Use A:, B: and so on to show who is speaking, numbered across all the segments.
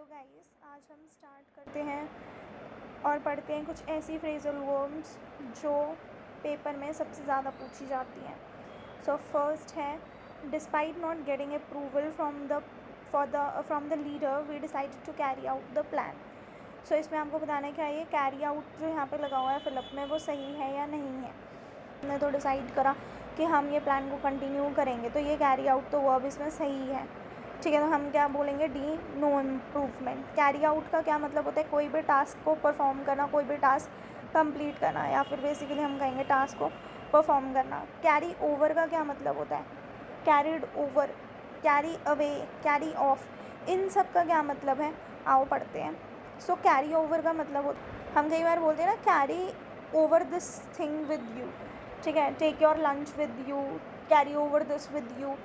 A: Guys, आज हम start करते हैं और पढ़ते हैं कुछ ऐसी फ्रेजल वर्ब्स जो पेपर में सबसे ज़्यादा पूछी जाती हैं। सो फर्स्ट है, despite not getting approval from the leader we decided to carry out the plan. So इसमें आपको बताना है क्या ये कैरी आउट जो यहाँ पे लगा हुआ है फिलअप में वो सही है या नहीं है। हमने तो डिसाइड करा कि हम ये प्लान को कंटिन्यू करेंगे, तो ये कैरी आउट तो वर्ब इसमें सही है। ठीक है, तो हम क्या बोलेंगे, D, no improvement. Carry out का क्या मतलब होता है, कोई भी टास्क को परफॉर्म करना, कोई भी टास्क कंप्लीट करना, या फिर बेसिकली हम कहेंगे टास्क को परफॉर्म करना। कैरी ओवर का क्या मतलब होता है, carried over, carry away, carry off, इन सब का क्या मतलब है, आओ पढ़ते हैं। सो कैरी ओवर का मतलब हम कई बार बोलते हैं ना, carry over this thing with you. ठीक है, take your lunch with you, carry over this with you.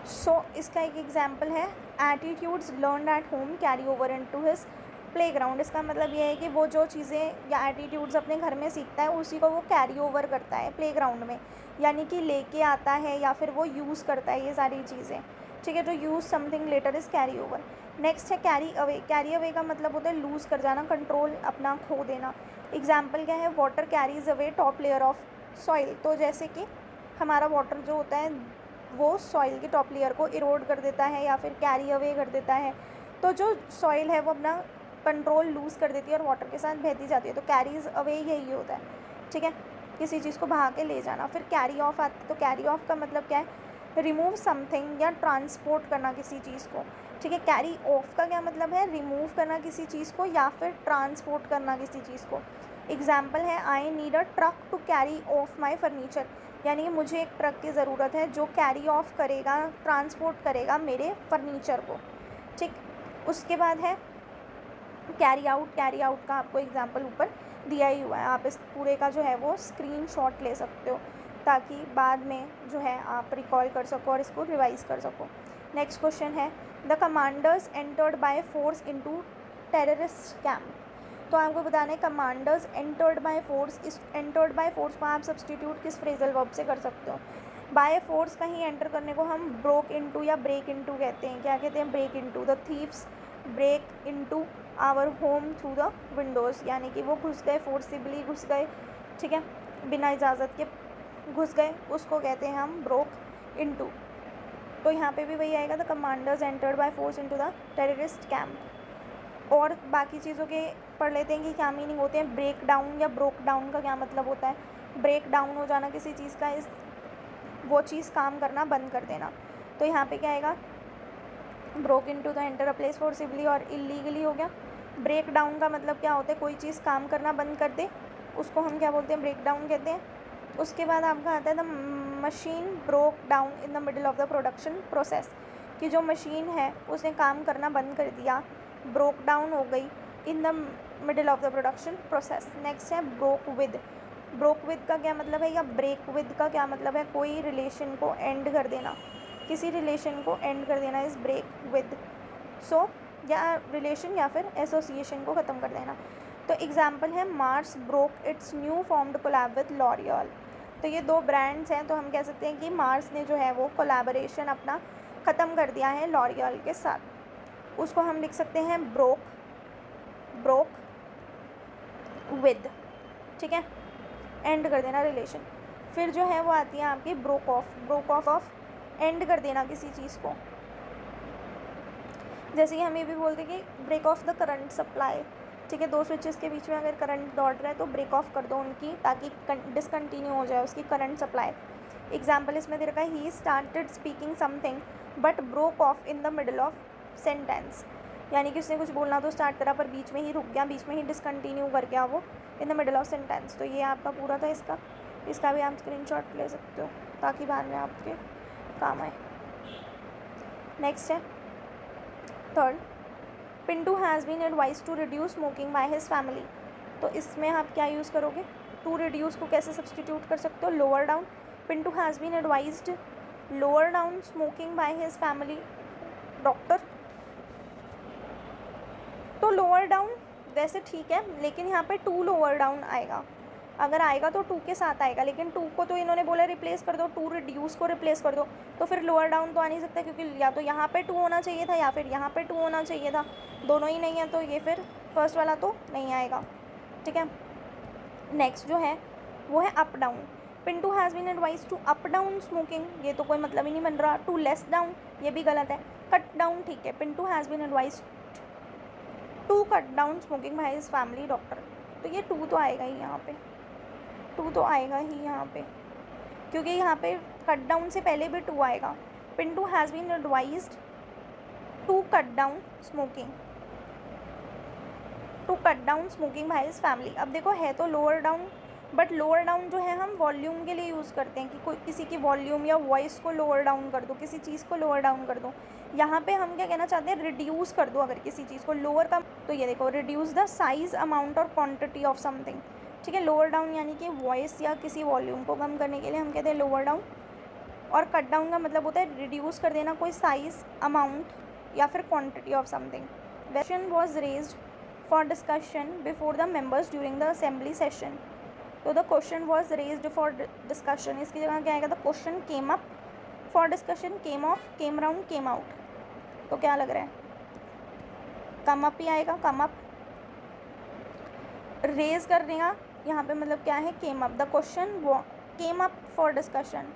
A: So इसका एक एग्जाम्पल है, attitudes learned at home carry over into his playground. इसका मतलब ये है कि वो जो चीज़ें या एटीट्यूड्स अपने घर में सीखता है उसी को वो कैरी ओवर करता है प्लेग्राउंड में, यानी कि लेके आता है या फिर वो यूज़ करता है ये सारी चीज़ें। ठीक है, तो use something letter is carry over. Next है कैरी अवे। कैरी अवे का मतलब होता है लूज़ कर जाना, कंट्रोल अपना खो देना। एग्जाम्पल क्या है, water carries away top layer of soil. तो जैसे कि हमारा वाटर जो होता है वो सॉइल की टॉप लेयर को इरोड कर देता है या फिर कैरी अवे कर देता है। तो जो सॉइल है वो अपना कंट्रोल लूज़ कर देती है और वाटर के साथ बहती जाती है, तो कैरीज अवे यही होता है। ठीक है, किसी चीज़ को बहा के ले जाना। फिर कैरी ऑफ आती, तो कैरी ऑफ का मतलब क्या है, रिमूव समथिंग या ट्रांसपोर्ट करना किसी चीज़ को। ठीक है, कैरी ऑफ का क्या मतलब है, रिमूव करना किसी चीज़ को या फिर ट्रांसपोर्ट करना किसी चीज़ को। एग्जाम्पल है, I need a truck to carry off my furniture, यानी कि मुझे एक ट्रक की ज़रूरत है जो कैरी ऑफ करेगा, ट्रांसपोर्ट करेगा मेरे फर्नीचर को। ठीक, उसके बाद है कैरी आउट। कैरी आउट का आपको एग्जाम्पल ऊपर दिया ही हुआ है, आप इस पूरे का जो है वो स्क्रीनशॉट ले सकते हो ताकि बाद में जो है आप रिकॉल कर सको और इसको रिवाइज़ कर सको। नेक्स्ट क्वेश्चन है, the commanders entered by force into terrorist camp. तो आपको बताना है कमांडर्स एंटर्ड बाय फोर्स। इस एंटर्ड बाय फोर्स को आप सब्सटीट्यूट किस फ्रेजल वर्ब से कर सकते हो। बाय फोर्स कहीं एंटर करने को हम ब्रोक इनटू या ब्रेक इनटू कहते हैं। क्या कहते हैं, break into. The thieves break into our home through the windows, यानी कि वो घुस गए, फोर्सिबली घुस गए। ठीक है, बिना इजाज़त के घुस गए, उसको कहते हैं हम ब्रोक इनटू। तो यहाँ पे भी वही आएगा, the commanders entered by force into the terrorist camp. और बाकी चीज़ों के पढ़ लेते हैं कि क्या मीनिंग होते हैं। ब्रेक डाउन या ब्रोक डाउन का क्या मतलब होता है, ब्रेक डाउन हो जाना किसी चीज़ का, इस वो चीज़ काम करना बंद कर देना। तो यहाँ पे क्या आएगा, broke into the enter a place forcibly और इलीगली हो गया। ब्रेक डाउन का मतलब क्या होता है, कोई चीज़ काम करना बंद कर दे, उसको हम क्या बोलते हैं, ब्रेक डाउन कहते हैं। उसके बाद आपका आता है the machine broke down in the middle of the production process, कि जो मशीन है उसने काम करना बंद कर दिया, ब्रोक डाउन हो गई in the middle of the production process. Next है ब्रोक विद। ब्रोक विद का क्या मतलब है, या ब्रेक विद का क्या मतलब है, कोई रिलेशन को एंड कर देना, किसी रिलेशन को एंड कर देना इज़ ब्रेक विद। सो या रिलेशन या फिर एसोसिएशन को ख़त्म कर देना। तो एग्जाम्पल है, Mars broke its new formed collab with L'Oreal. तो ये दो ब्रांड्स हैं, तो हम कह सकते हैं कि मार्स ने जो है वो कोलैबोरेशन अपना ख़त्म कर दिया है लॉरियल के साथ। उसको हम लिख सकते हैं ब्रोक विद। ठीक है, एंड कर देना रिलेशन। फिर जो है वो आती है आपकी ब्रोक ऑफ एंड कर देना किसी चीज़ को। जैसे कि हम ये भी बोलते हैं कि break off the current supply. ठीक है, दो स्विचेस के बीच में अगर करंट दौड़ रहा है तो ब्रेक ऑफ कर दो उनकी, ताकि डिसकंटिन्यू हो जाए उसकी करंट सप्लाई। एग्जाम्पल इसमें दे रखा है, he started speaking something but broke of in the middle of sentence, यानी कि उसने कुछ बोलना तो स्टार्ट करा पर बीच में ही रुक गया, बीच में ही डिसकंटिन्यू कर गया वो in the middle of sentence. तो ये आपका पूरा था इसका भी आप स्क्रीनशॉट ले सकते हो ताकि बाद में आपके काम आए। नेक्स्ट है third, Pintu has been advise to reduce smoking by his family. तो इसमें आप क्या यूज़ करोगे, टू रिड्यूस को कैसे सब्सटीट्यूट कर सकते हो, lower down. Pintu has been advised lower down smoking by his family doctor. तो लोअर डाउन वैसे ठीक है, लेकिन यहाँ पे टू लोअर डाउन आएगा, अगर आएगा तो टू के साथ आएगा, लेकिन टू को तो इन्होंने बोला रिप्लेस कर दो, टू रिड्यूस को रिप्लेस कर दो, तो फिर लोअर डाउन तो आ नहीं सकता, क्योंकि या तो यहाँ पे टू होना चाहिए था या फिर यहाँ पे टू होना चाहिए था, दोनों ही नहीं है, तो ये फिर फर्स्ट वाला तो नहीं आएगा। ठीक है, नेक्स्ट जो है वो है up down. Pintu has been advise to up down smoking, ये तो कोई मतलब ही नहीं बन रहा। टू लेस डाउन, ये भी गलत है। कट डाउन ठीक है, Pintu has been advise to cut down smoking by his family doctor, तो ये टू तो आएगा ही यहाँ पे, टू तो आएगा ही यहाँ पे, क्योंकि यहाँ पे कट डाउन से पहले भी टू आएगा। Pintu has been advised to cut down smoking, to cut down smoking by his family. अब देखो है तो lower down, but lower down जो है हम वॉल्यूम के लिए यूज़ करते हैं कि कोई किसी की वॉल्यूम या वॉइस को लोअर डाउन कर दो, किसी चीज़ को लोअर डाउन कर दो। यहाँ पे हम क्या कहना चाहते हैं, रिड्यूस कर दो अगर किसी चीज़ को लोअर का, तो ये देखो रिड्यूस द साइज़ अमाउंट और क्वांटिटी ऑफ समथिंग। ठीक है, लोअर डाउन यानी कि वॉइस या किसी वॉल्यूम को कम करने के लिए हम कहते हैं लोअर डाउन, और कट डाउन का मतलब होता है रिड्यूस कर देना कोई साइज़, अमाउंट या फिर quantity of something. Question was raised for discussion before the members during the assembly session, तो the question was raised for discussion, इसकी जगह क्या आएगा, the question came up for discussion, came off, came round, came out, तो क्या लग रहा है, कम अप ही आएगा, कम अप। रेज करने का यहाँ पे मतलब क्या है, came up. The question came up for discussion,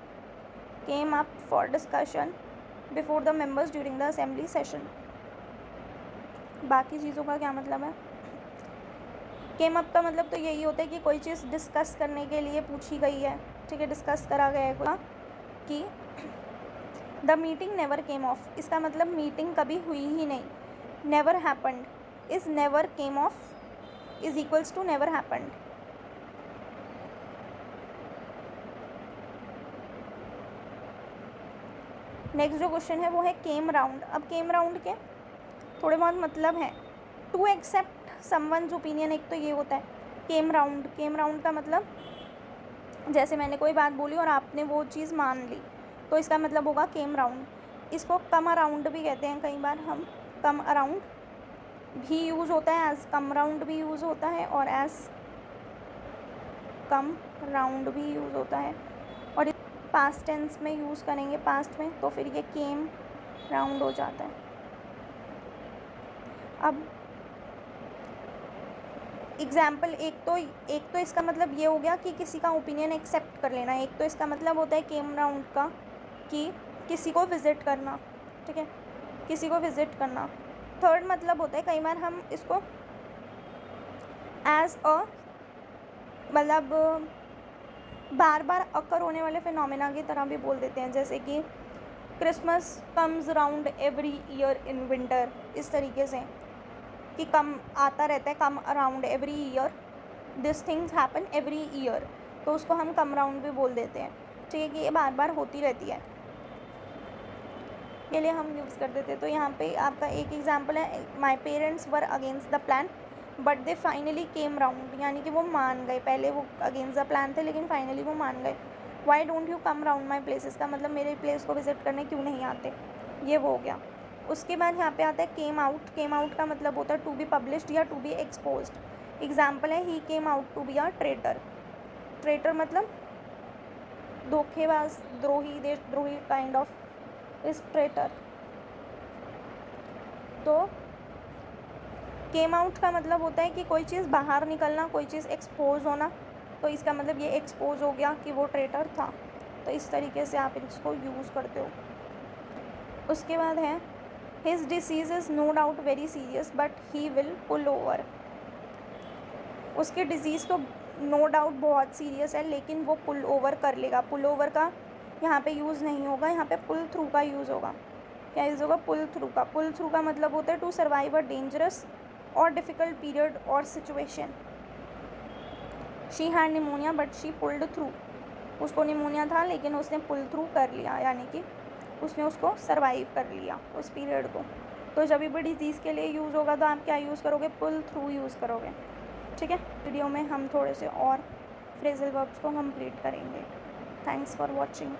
A: came up for discussion before the members during the assembly session. बाकी चीज़ों का क्या मतलब है, केम अप का मतलब तो यही होता है कि कोई चीज़ डिस्कस करने के लिए पूछी गई है। ठीक है, डिस्कस करा गया है कि the meeting never came off, इसका मतलब मीटिंग कभी हुई ही नहीं। Never happened is never came off is equals to never happened. Next जो क्वेश्चन है वो है केम राउंड। अब केम राउंड के थोड़े बहुत मतलब हैं। टू एक्सेप्ट समवन्स ओपिनियन, एक तो ये होता है केम राउंड। केम राउंड का मतलब जैसे मैंने कोई बात बोली और आपने वो चीज़ मान ली, तो इसका मतलब होगा केम राउंड। इसको कम अराउंड भी कहते हैं, कई बार हम कम अराउंड भी यूज़ होता है, एज कम राउंड भी यूज़ होता है और एज कम राउंड भी यूज़ होता है। और पास्ट टेंस में यूज़ करेंगे पास्ट में, तो फिर ये केम राउंड हो जाता है। अब एग्जाम्पल, एक तो इसका मतलब ये हो गया कि किसी का ओपिनियन एक्सेप्ट कर लेना। एक तो इसका मतलब होता है केम राउंड का कि किसी को विज़िट करना। ठीक है, किसी को विज़िट करना। थर्ड मतलब होता है कई बार हम इसको एज अ मतलब बार बार अकर होने वाले फिनोमेना की तरह भी बोल देते हैं, जैसे कि Christmas comes round every year in winter, इस तरीके से कि कम आता रहता है, come around every year, this things happen every year, तो उसको हम कम राउंड भी बोल देते हैं। ठीक है, कि ये बार बार होती रहती है, के लिए हम यूज़ कर देते हैं। तो यहाँ पे आपका एक एग्जांपल है, my parents were against the plan but they finally came round, यानी कि वो मान गए। पहले वो अगेंस्ट द प्लान थे लेकिन फाइनली वो मान गए। Why don't you come round my places, का मतलब मेरे प्लेस को विज़िट करने क्यों नहीं आते, ये वो हो गया। उसके बाद यहाँ पे आता है केम आउट। केम आउट का मतलब होता है टू बी पब्लिश्ड या टू बी एक्सपोज्ड। एग्जाम्पल है he came out to be a traitor. Traitor मतलब धोखेबाज, द्रोही, देशद्रोही काइंड ऑफ इज ट्रेटर। तो केम आउट का मतलब होता है कि कोई चीज़ बाहर निकलना, कोई चीज़ एक्सपोज होना, तो इसका मतलब ये एक्सपोज हो गया कि वो ट्रेटर था। तो इस तरीके से आप इसको यूज़ करते हो। उसके बाद है his disease is no doubt very serious but he will pull over. उसकी डिजीज़ तो नो डाउट बहुत सीरियस है लेकिन वो पुल ओवर कर लेगा। पुल ओवर का यहाँ पे यूज़ नहीं होगा, यहाँ पे पुल थ्रू का यूज़ होगा। क्या यूज़ होगा, पुल थ्रू का। पुल थ्रू का मतलब होता है टू सर्वाइव अ डेंजरस और डिफ़िकल्ट पीरियड और situation. She had pneumonia but she pulled through. उसको निमोनिया था लेकिन उसने पुल थ्रू कर लिया, यानी कि उसने उसको सर्वाइव कर लिया उस पीरियड को। तो जब भी डिजीज़ के लिए यूज़ होगा तो आप क्या यूज़ करोगे, पुल थ्रू यूज़ करोगे। ठीक है, वीडियो में हम थोड़े से और फ्रेजल वर्ब्स को कंप्लीट करेंगे। Thanks for watching.